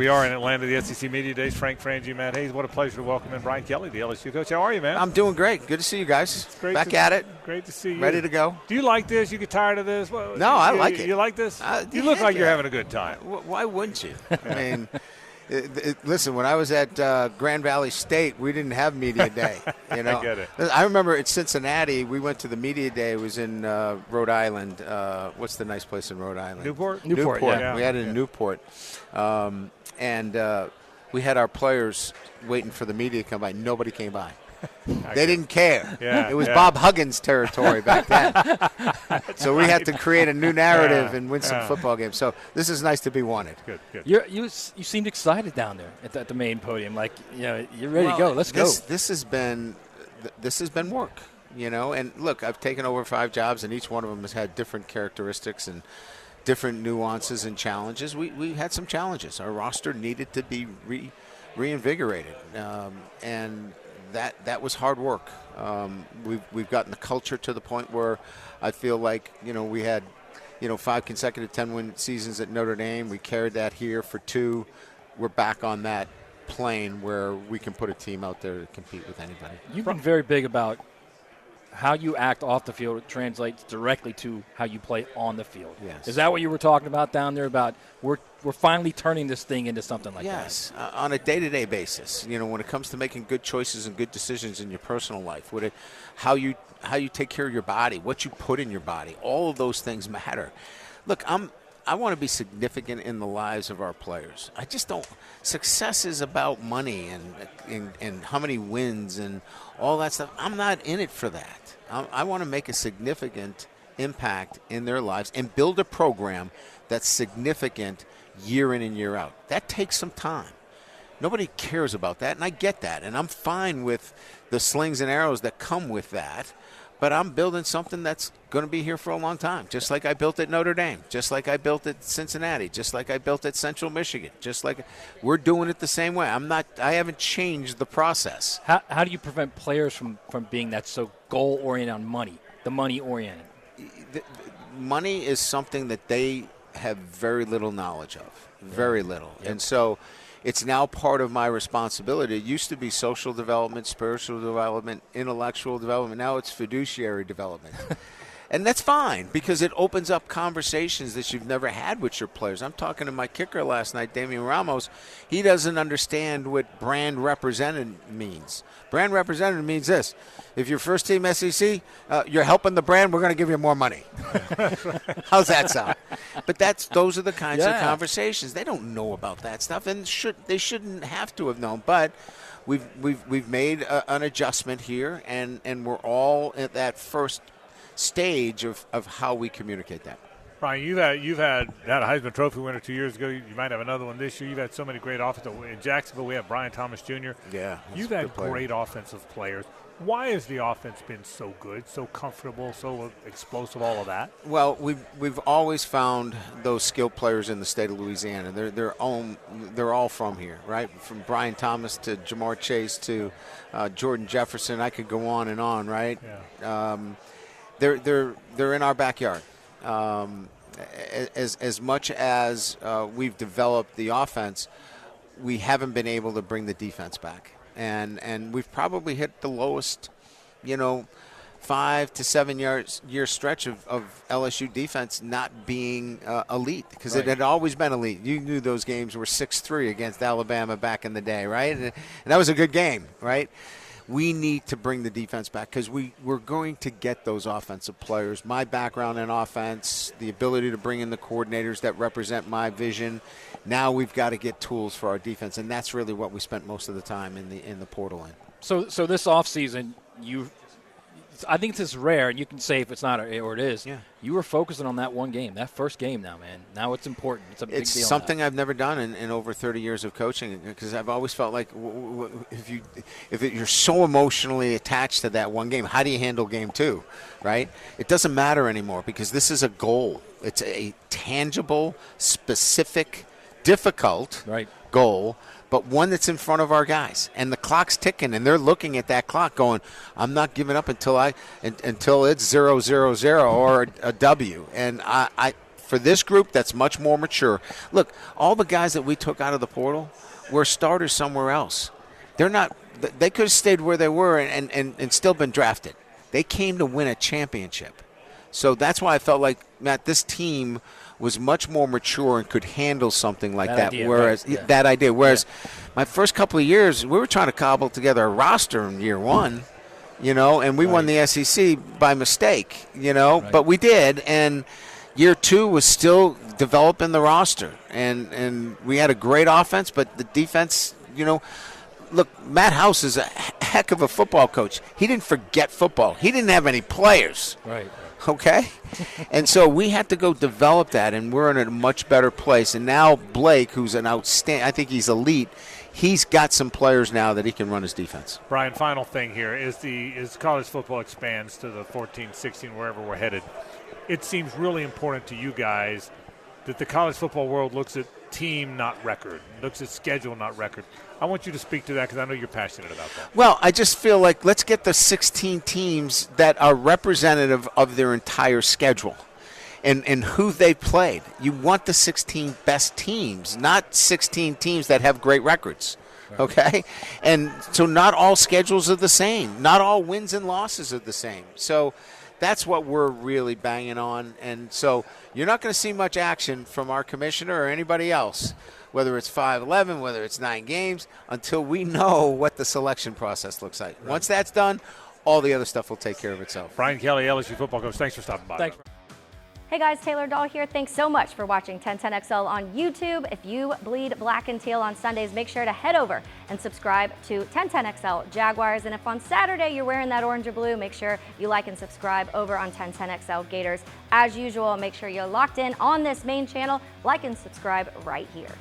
we are in Atlanta, the SEC Media Days. Frank Frangie, Matt Hayes. What a pleasure to welcome in Brian Kelly, the LSU coach. How are you, man? I'm doing great. Good to see you guys. Back at it. Great to see you. Ready to go. Do you like this? You get tired of this? Well, no, I like it. You like this? You look like you're having a good time. Why wouldn't you? I mean, listen, when I was at Grand Valley State, we didn't have Media Day. You know? I get it. I remember at Cincinnati, we went to the Media Day. It was in Rhode Island. What's the nice place in Rhode Island? Newport. Yeah. We had it in Newport. And we had our players waiting for the media to come by. Nobody came by. They didn't care. Yeah, it was Bob Huggins' territory back then. So we had to create a new narrative and win some football games. So this is nice to be wanted. Good. You seemed excited down there at the main podium. Like, you're ready to go. Let's go. This has been work, And look, I've taken over 5 jobs, and each one of them has had different characteristics and different nuances and challenges. We had some challenges. Our roster needed to be reinvigorated, and that was hard work. We've gotten the culture to the point where I feel like we had 5 consecutive 10-win seasons at Notre Dame. We carried that here for 2. We're back on that plane where we can put a team out there to compete with anybody. You've been very big about how you act off the field translates directly to how you play on the field. Yes. Is that what you were talking about down there? About we're finally turning this thing into something like that? Yes, on a day-to-day basis. When it comes to making good choices and good decisions in your personal life, how you take care of your body, what you put in your body, all of those things matter. Look, I want to be significant in the lives of our players. I just don't. Success is about money and how many wins and all that stuff. I'm not in it for that. I want to make a significant impact in their lives and build a program that's significant year in and year out. That takes some time. Nobody cares about that, and I get that. And I'm fine with the slings and arrows that come with that. But I'm building something that's going to be here for a long time, just like I built at Notre Dame, just like I built at Cincinnati, just like I built at Central Michigan, just like we're doing it the same way. I haven't changed the process. How do you prevent players from being that so goal-oriented on money, the money-oriented? Money is something that they have very little knowledge of, very little. Yep. And so it's now part of my responsibility. It used to be social development, spiritual development, intellectual development. Now it's fiduciary development. And that's fine because it opens up conversations that you've never had with your players. I'm talking to my kicker last night, Damian Ramos. He doesn't understand what brand represented means. Brand represented means this. If you're first team SEC, you're helping the brand, we're going to give you more money. How's that sound? But those are the kinds of conversations. They don't know about that stuff, and they shouldn't have to have known. But we've made an adjustment here, and we're all at that first stage of how we communicate that. Brian, you've had a Heisman Trophy winner 2 years ago. You might have another one this year. You've had so many great offensive. In Jacksonville, we have Brian Thomas Jr. Yeah, you've had great offensive players. Why has the offense been so good, so comfortable, so explosive, all of that? Well, we've always found those skilled players in the state of Louisiana. They're all from here, right? From Brian Thomas to Jamar Chase to Jordan Jefferson. I could go on and on, right? Yeah. They're in our backyard. As much as we've developed the offense, we haven't been able to bring the defense back, and we've probably hit the lowest, 5 to 7 year stretch of LSU defense not being elite because it had always been elite. You knew those games were 6-3 against Alabama back in the day, right? And that was a good game, right? We need to bring the defense back because we're going to get those offensive players. My background in offense, the ability to bring in the coordinators that represent my vision. Now we've got to get tools for our defense, and that's really what we spent most of the time in the portal in. So this offseason, I think this is rare, and you can say if it's not or it is. Yeah. You were focusing on that one game, that first game now, man. Now it's important. It's a big deal. It's something I've never done in over 30 years of coaching because I've always felt like if you're so emotionally attached to that one game, how do you handle game 2, right? It doesn't matter anymore because this is a goal. It's a tangible, specific, difficult goal, but one that's in front of our guys. And the clock's ticking, and they're looking at that clock going, I'm not giving up until it's 0-0-0 or a W. And I For this group that's much more mature. Look, all the guys that we took out of the portal were starters somewhere else. They're not. They could have stayed where they were and still been drafted. They came to win a championship. So that's why I felt like, Matt, this team was much more mature and could handle something like that. That idea. Whereas my first couple of years, we were trying to cobble together a roster in year one, and we won the SEC by mistake, but we did. And year two was still developing the roster. And we had a great offense, but the defense, look, Matt House is a heck of a football coach. He didn't forget football. He didn't have any players. Right. Okay? And so we had to go develop that, and we're in a much better place. And now Blake, who's an outstanding, I think he's elite, he's got some players now that he can run his defense. Brian, final thing here is college football expands to the 14, 16, wherever we're headed. It seems really important to you guys that the college football world looks at team, not record, looks at schedule, not record. I want you to speak to that because I know you're passionate about that. Well, I just feel like let's get the 16 teams that are representative of their entire schedule and who they played. You want the 16 best teams, not 16 teams that have great records. Okay? And so not all schedules are the same. Not all wins and losses are the same. So that's what we're really banging on. And so you're not going to see much action from our commissioner or anybody else, whether it's 5-11, whether it's 9 games, until we know what the selection process looks like. Right. Once that's done, all the other stuff will take care of itself. Brian Kelly, LSU football coach, thanks for stopping by. Thanks. Hey guys, Taylor Dahl here. Thanks so much for watching 1010XL on YouTube. If you bleed black and teal on Sundays, make sure to head over and subscribe to 1010XL Jaguars. And if on Saturday you're wearing that orange or blue, make sure you like and subscribe over on 1010XL Gators. As usual, make sure you're locked in on this main channel. Like and subscribe right here.